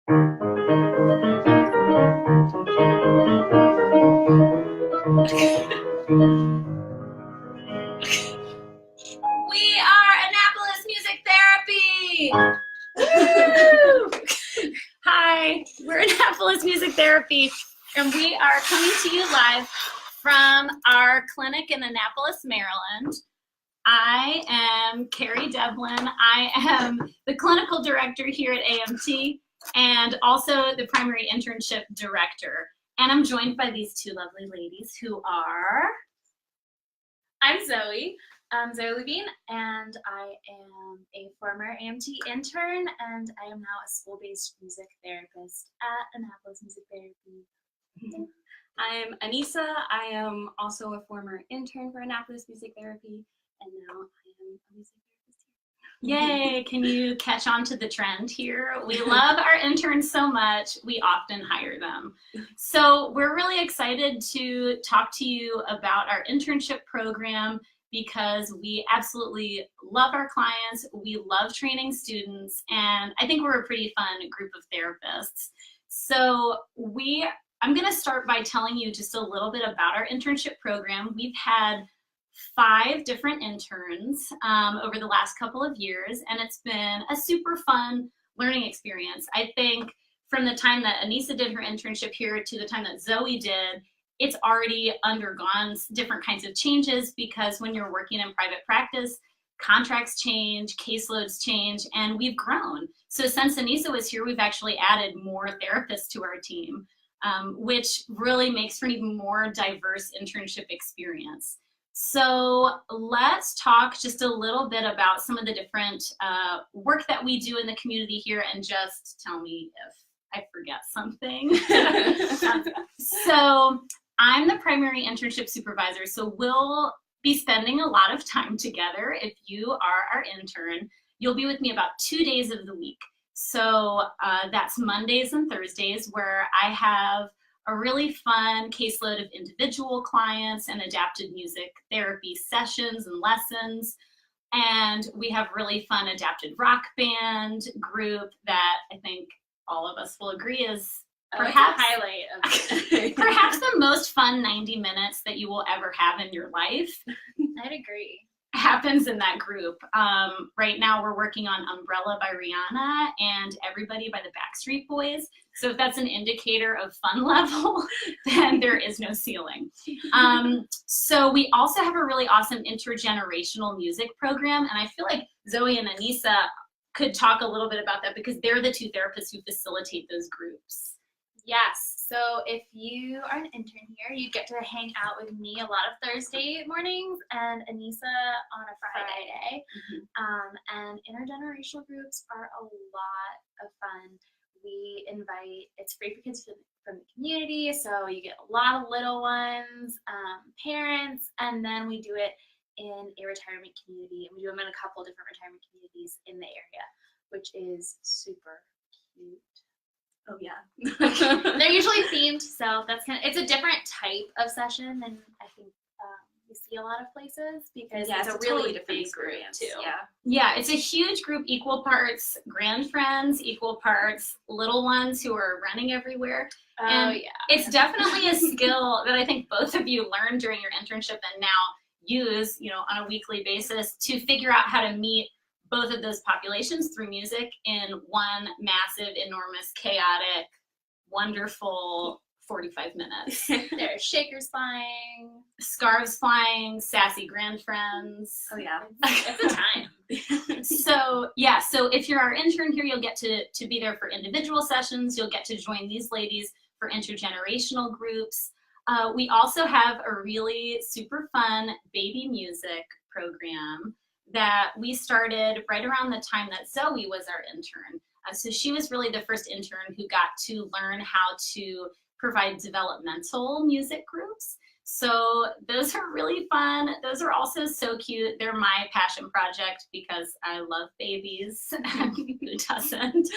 We are Annapolis Music Therapy! Woo! Hi, we're Annapolis Music Therapy, and we are coming to you live from our clinic in Annapolis, Maryland. I am KERRY DEVLIN. I am the clinical director here at AMT and also the primary internship director. And I'm joined by these two lovely ladies who are... I'm Zoe. I'm Zoe Levine, and I am a former AMT intern, and I am now a school-based music therapist at Annapolis Music Therapy. I'm Anissa. I am also a former intern for Annapolis Music Therapy, and now I am a music therapist here. Yay! Can you catch on to the trend here? We love our interns so much, we often hire them. So we're really excited to talk to you about our internship program because we absolutely love our clients, we love training students, and I think we're a pretty fun group of therapists. So I'm gonna start by telling you just a little bit about our internship program. We've had 5 different interns over the last couple of years, and it's been a super fun learning experience. I think from the time that Anissa did her internship here to the time that Zoe did, it's already undergone different kinds of changes because when you're working in private practice, contracts change, caseloads change, and we've grown. So since Anissa was here, we've actually added more therapists to our team, which really makes for an even more diverse internship experience. So let's talk just a little bit about some of the different work that we do in the community here, and just tell me if I forget something. So I'm the primary internship supervisor, so we'll be spending a lot of time together. If you are our intern, you'll be with me about 2 days of the week. So that's Mondays and Thursdays, where I have a really fun caseload of individual clients and adapted music therapy sessions and lessons. And we have really fun adapted rock band group that I think all of us will agree is perhaps highlight of perhaps the most fun 90 minutes that you will ever have in your life. I'd agree. Happens in that group. Right now we're working on Umbrella by Rihanna and Everybody by the Backstreet Boys. So if that's an indicator of fun level, then there is no ceiling. So we also have a really awesome intergenerational music program, and I feel like Zoe and Anissa could talk a little bit about that because they're the 2 therapists who facilitate those groups. Yes, so if you are an intern here, you get to hang out with me a lot of Thursday mornings and Anissa on a Friday. And intergenerational groups are a lot of fun. We invite, it's free for kids from the community, so you get a lot of little ones, parents, and then we do it in a retirement community, and we do them in a couple different retirement communities in the area, which is super cute. Oh yeah. They're usually themed, so that's it's a different type of session than I think you see a lot of places because it's a really totally different big group experience too. Yeah, it's a huge group, equal parts grand friends, equal parts little ones who are running everywhere. And it's definitely a skill that I think both of you learned during your internship and now use, on a weekly basis to figure out how to meet both of those populations through music in one massive, enormous, chaotic, wonderful 45 minutes. There's shakers flying, scarves flying, sassy grand friends. Oh yeah, it's a time. So yeah, so if you're our intern here, you'll get to be there for individual sessions. You'll get to join these ladies for intergenerational groups. We also have a really super fun baby music program that we started right around the time that Zoe was our intern. So she was really the first intern who got to learn how to provide developmental music groups. So those are really fun. Those are also so cute. They're my passion project because I love babies. Who doesn't?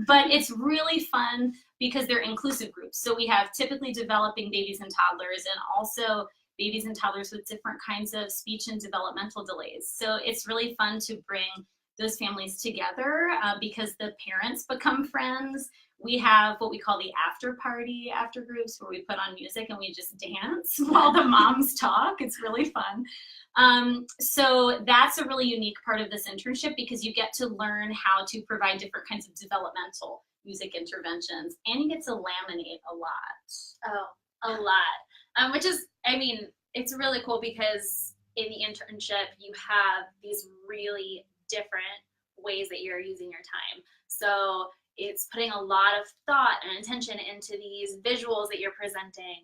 But it's really fun because they're inclusive groups. So we have typically developing babies and toddlers and also babies and toddlers with different kinds of speech and developmental delays. So it's really fun to bring those families together because the parents become friends. we have what we call the after party after groups, where we put on music and we just dance while the moms talk. It's really fun. So that's a really unique part of this internship, because you get to learn how to provide different kinds of developmental music interventions, and you get to laminate a lot. Oh, a lot. Which is, I mean, it's really cool because in the internship, you have these really different ways that you're using your time. So it's putting a lot of thought and attention into these visuals that you're presenting.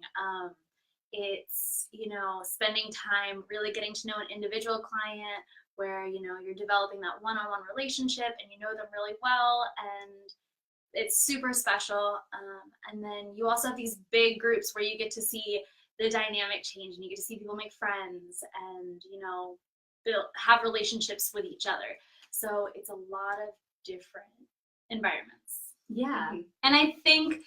It's, you know, spending time really getting to know an individual client where, you know, you're developing that one-on-one relationship and you know them really well, and it's super special. And then you also have these big groups where you get to see the dynamic change, and you get to see people make friends and, you know, have relationships with each other. So it's a lot of different environments. Yeah. And I think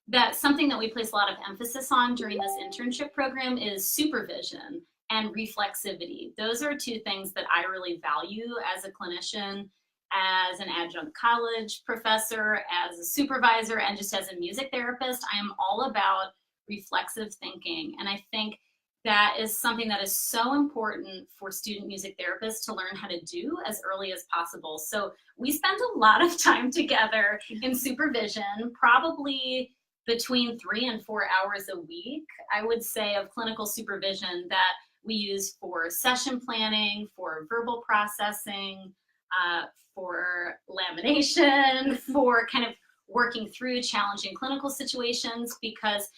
that something that we place a lot of emphasis on during this internship program is supervision and reflexivity. Those are two things that I really value as a clinician, as an adjunct college professor, as a supervisor, and just as a music therapist. I am all about reflexive thinking. And I think that is something that is so important for student music therapists to learn how to do as early as possible. So we spend a lot of time together in supervision, probably between 3 and 4 hours a week, I would say, of clinical supervision that we use for session planning, for verbal processing, for lamination, for kind of working through challenging clinical situations, because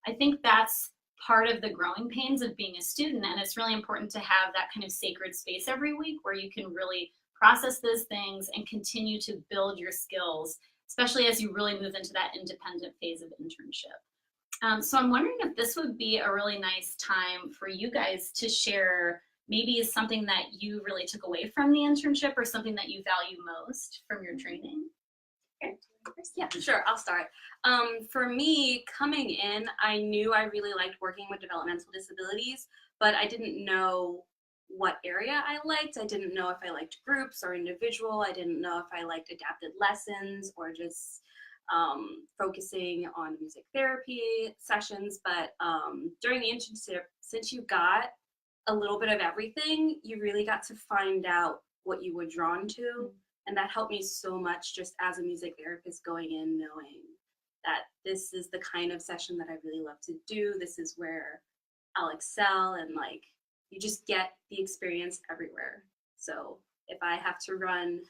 I think that's part of the growing pains of being a student. And it's really important to have that kind of sacred space every week where you can really process those things and continue to build your skills, especially as you really move into that independent phase of internship. So I'm wondering if this would be a really nice time for you guys to share maybe something that you really took away from the internship, or something that you value most from your training. Yeah, sure, I'll start. For me, coming in, I knew I really liked working with developmental disabilities, but I didn't know what area I liked. I didn't know if I liked groups or individual. I didn't know if I liked adapted lessons or just focusing on music therapy sessions. But during the internship, since you got a little bit of everything, you really got to find out what you were drawn to. And that helped me so much just as a music therapist, going in knowing that this is the kind of session that I really love to do. This is where I'll excel, and like, you just get the experience everywhere. So if I have to run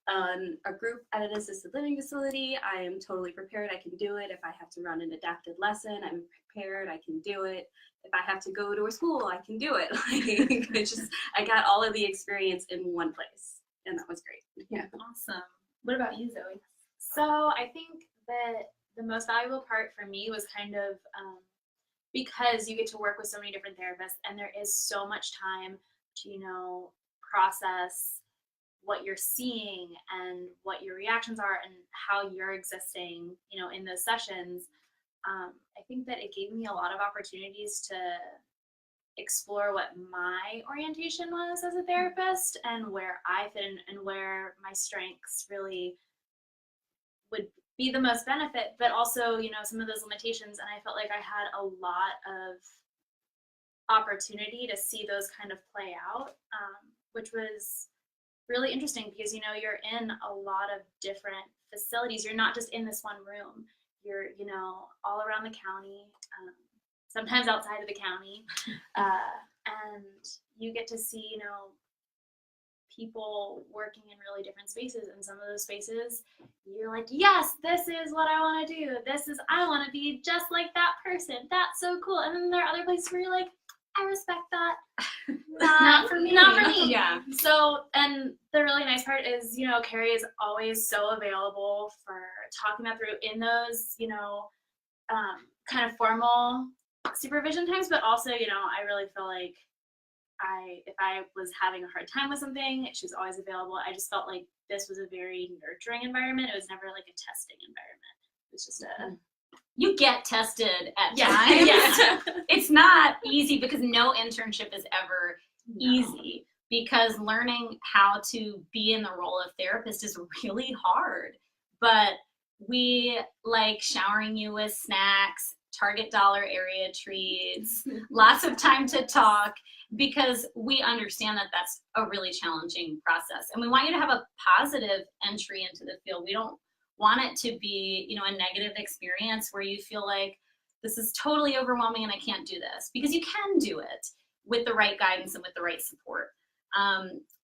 a group at an assisted living facility, I am totally prepared. I can do it. If I have to run an adapted lesson, I'm prepared. I can do it. If I have to go to a school, I can do it. Like, it's just, I got all of the experience in one place. And that was great. Yeah. Awesome. What about you, Zoe? So I think that the most valuable part for me was kind of because you get to work with so many different therapists, and there is so much time to, you know, process what you're seeing and what your reactions are and how you're existing, you know, in those sessions. I think that it gave me a lot of opportunities to explore what my orientation was as a therapist and where I fit in and where my strengths really would be the most benefit, but also, you know, some of those limitations. And I felt like I had a lot of opportunity to see those kind of play out, which was really interesting because, you know, you're in a lot of different facilities. You're not just in this one room. You're, you know, all around the county, sometimes outside of the county, and you get to see, you know, people working in really different spaces, and some of those spaces you're like, yes, this is what I want to do. I want to be just like that person. That's so cool. And then there are other places where you're like, I respect that. Not for me. Not for me. Yeah. So, and the really nice part is, you know, KERRY is always so available for talking that through in those, you know, kind of formal supervision times, but also, you know, I really feel like if I was having a hard time with something, she's always available. I just felt like this was a very nurturing environment. It was never like a testing environment. It was just You get tested at Yeah. times. Yeah. It's not easy because no internship is ever easy, because learning how to be in the role of therapist is really hard. But We like showering you with snacks, Target dollar area treats, lots of time to talk, because we understand that that's a really challenging process. And we want you to have a positive entry into the field. We don't want it to be, you know, a negative experience where you feel like this is totally overwhelming and I can't do this, because you can do it with the right guidance and with the right support.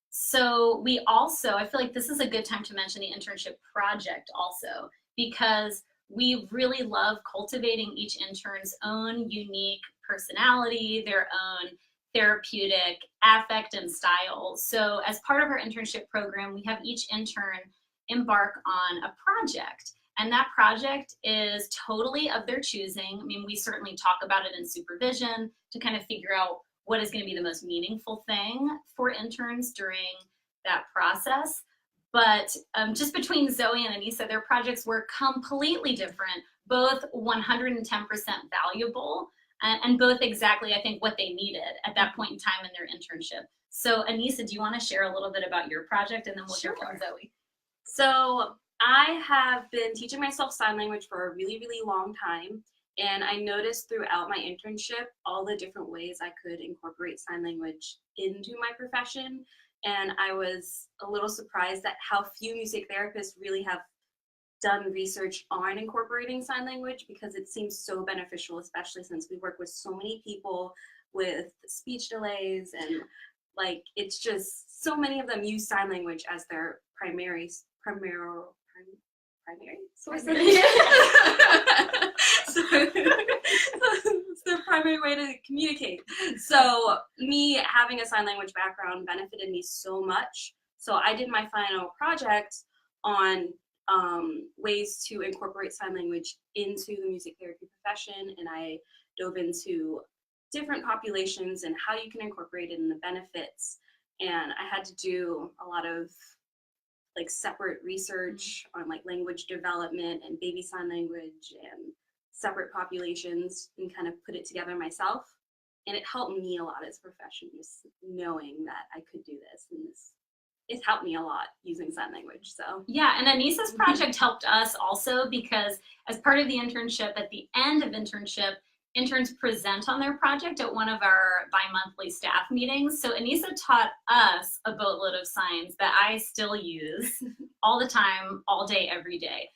So we also, I feel like this is a good time to mention the internship project also, because we really love cultivating each intern's own unique personality, their own therapeutic affect and style. So as part of our internship program, we have each intern embark on a project. And that project is totally of their choosing. I mean, we certainly talk about it in supervision to kind of figure out what is going to be the most meaningful thing for interns during that process. But just between Zoe and Anissa, their projects were completely different, both 110% valuable, and both exactly, I think, what they needed at that point in time in their internship. So Anissa, do you want to share a little bit about your project, and then we'll hear from Zoe? So I have been teaching myself sign language for a really, really long time. And I noticed throughout my internship all the different ways I could incorporate sign language into my profession. And I was a little surprised at how few music therapists really have done research on incorporating sign language, because it seems so beneficial, especially since we work with so many people with speech delays, and like it's just so many of them use sign language as their primary source of it's their primary way to communicate. So me having a sign language background benefited me so much. So I did my final project on ways to incorporate sign language into the music therapy profession, and I dove into different populations and how you can incorporate it and the benefits. And I had to do a lot of like separate research on like language development and baby sign language and separate populations, and kind of put it together myself. And it helped me a lot as a professional, just knowing that I could do this, and it's helped me a lot using sign language. So yeah, and Anissa's project helped us also, because as part of the internship, at the end of internship, interns present on their project at one of our bi-monthly staff meetings. So Anissa taught us a boatload of signs that I still use all the time, all day, every day.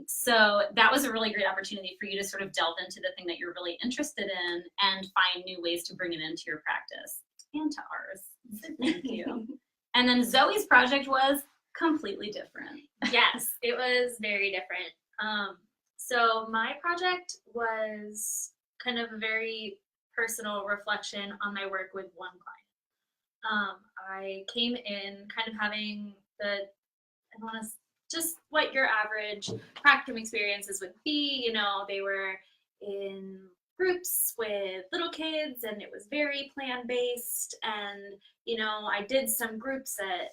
So that was a really great opportunity for you to sort of delve into the thing that you're really interested in and find new ways to bring it into your practice and to ours. So thank you. And then Zoe's project was completely different. Yes, it was very different. So my project was kind of a very personal reflection on my work with one client. I came in kind of having just what your average practicum experiences would be. You know, they were in groups with little kids, and it was very plan-based. And, you know, I did some groups at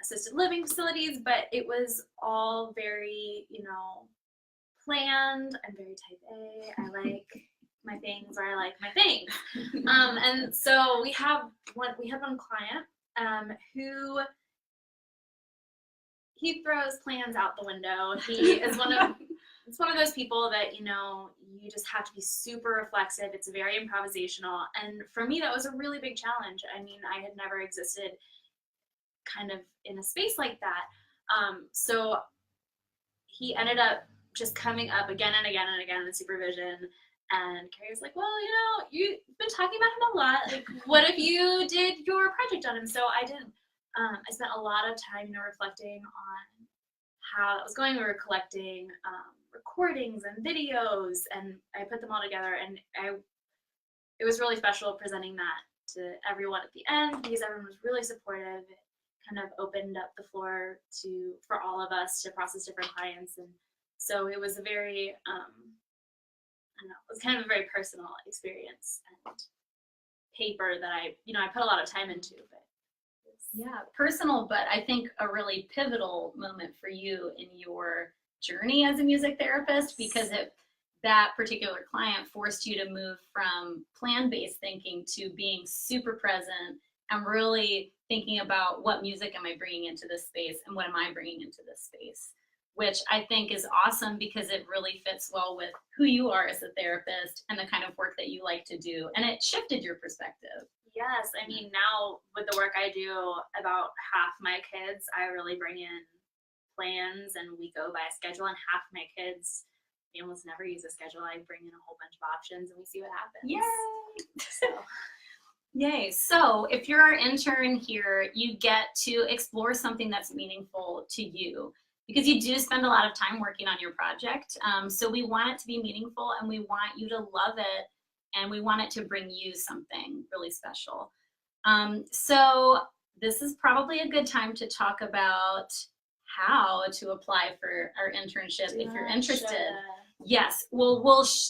assisted living facilities, but it was all very, you know, planned. I'm very type A. I like my things where I like my things. And so we had one client who he throws plans out the window. He is one of those people that, you know, you just have to be super reflexive. It's very improvisational. And for me, that was a really big challenge. I mean, I had never existed kind of in a space like that. So he ended up just coming up again and again and again in supervision. And Kerry was like, well, you know, you've been talking about him a lot. Like, what if you did your project on him? So I did. I spent a lot of time, you know, reflecting on how that was going. We were collecting recordings and videos, and I put them all together. And it was really special presenting that to everyone at the end, because everyone was really supportive. It kind of opened up the floor for all of us to process different clients. And so it was a very, I don't know, it was kind of a very personal experience and paper that I put a lot of time into. But yeah, personal, but I think a really pivotal moment for you in your journey as a music therapist, because that particular client forced you to move from plan-based thinking to being super present and really thinking about what music am I bringing into this space and what am I bringing into this space. which I think is awesome because it really fits well with who you are as a therapist and the kind of work that you like to do. And it shifted your perspective. Yes, I mean, now with the work I do, about half my kids, I really bring in plans and we go by a schedule, and half my kids, they almost never use a schedule. I bring in a whole bunch of options and we see what happens. Yay! So. Yay. So if you're our intern here, you get to explore something that's meaningful to you because you do spend a lot of time working on your project. So we want it to be meaningful and we want you to love it and we want it to bring you something really special. So this is probably a good time to talk about how to apply for our internship if you're interested. Yes, well,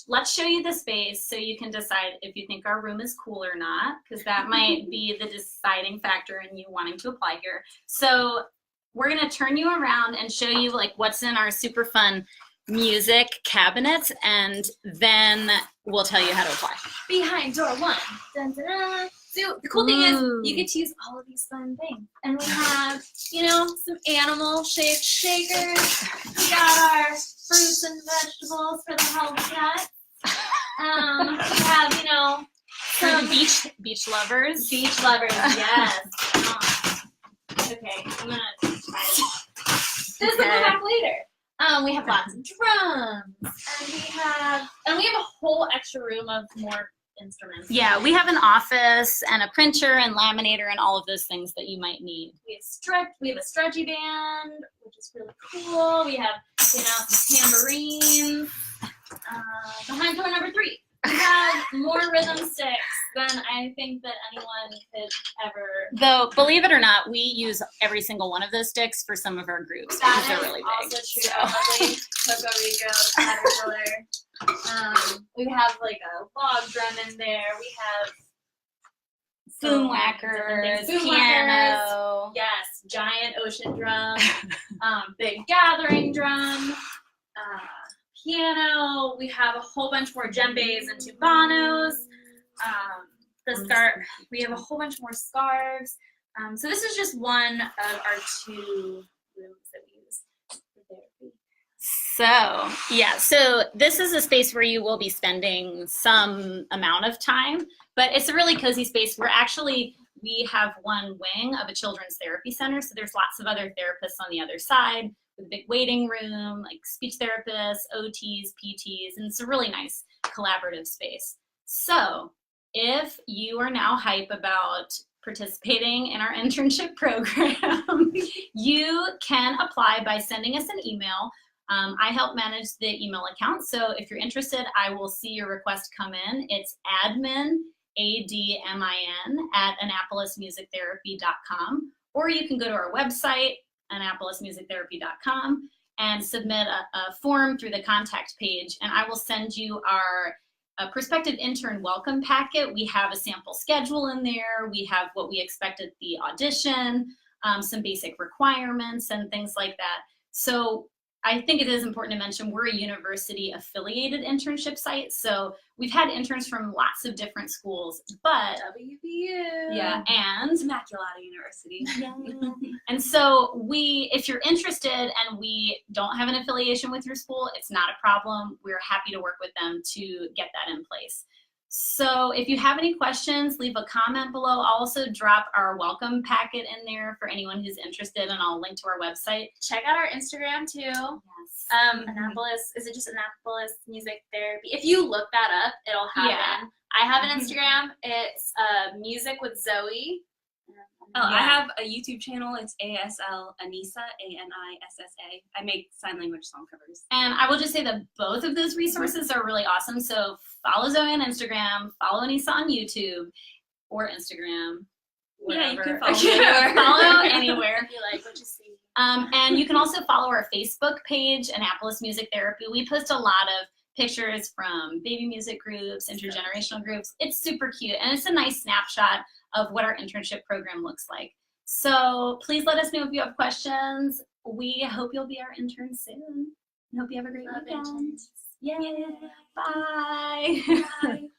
let's show you the space so you can decide if you think our room is cool or not, because that might be the deciding factor in you wanting to apply here. So we're gonna turn you around and show you like what's in our super fun music cabinets, and then we'll tell you how to apply. Behind door one. Dun, dun, dun. So the cool thing is you get to use all of these fun things. And we have, you know, some animal shaped shakers. We got our fruits and vegetables for the health cat. We have, you know, For some the beach lovers. beach lovers, yes. Okay, I'm gonna try this. This will come back later. We have lots of drums, and we have a whole extra room of more instruments. Yeah, we have an office and a printer and laminator and all of those things that you might need. We have a stretchy band, which is really cool. We have, you know, some tambourines. Behind door number 3, we have more rhythm sticks than I think that anyone could ever. Though, believe it or not, we use every single one of those sticks for some of our groups because they're really big. Also true. Probably Coco Rico, Caterpillar. We have like a log drum in there. We have Boom whackers, Boom piano. Yes, giant ocean drum, big gathering drum, piano. We have a whole bunch more djembes and tubanos. We have a whole bunch more scarves. So this is just one of our 2 rooms that we use for therapy. So, yeah, so this is a space where you will be spending some amount of time, but it's a really cozy space. We have one wing of a children's therapy center, so there's lots of other therapists on the other side with a big waiting room, like speech therapists, OTs, PTs, and it's a really nice collaborative space. So if you are now hype about participating in our internship program, you can apply by sending us an email. I help manage the email account, so if you're interested, I will see your request come in. It's admin, ADMIN, at AnnapolisMusicTherapy.com, or you can go to our website, AnnapolisMusicTherapy.com, and submit a form through the contact page, and I will send you our prospective intern welcome packet. We have a sample schedule in there. We have what we expect at the audition, some basic requirements and things like that. So I think it is important to mention we're a university affiliated internship site. So we've had interns from lots of different schools, but WVU. yeah, and Immaculata University. and so if you're interested and we don't have an affiliation with your school, it's not a problem. We're happy to work with them to get that in place. So if you have any questions, leave a comment below. I'll also drop our welcome packet in there for anyone who's interested, and I'll link to our website. Check out our Instagram too. Yes. Annapolis, is it just Annapolis Music Therapy? If you look that up, it'll happen. Yeah. I have an Instagram. It's Music with Zoe. Oh, I have a YouTube channel. It's ASL Anissa, ANISSA. I make sign language song covers. And I will just say that both of those resources are really awesome. So follow Zoe on Instagram, follow Anissa on YouTube or Instagram. Wherever. Yeah, you can follow me anywhere. Follow anywhere. If you like what you see. And you can also follow our Facebook page, Annapolis Music Therapy. We post a lot of pictures from baby music groups, intergenerational groups. It's super cute, and it's a nice snapshot of what our internship program looks like. So please let us know if you have questions. We hope you'll be our intern soon. I hope you have a great weekend. Yeah. Bye. Bye.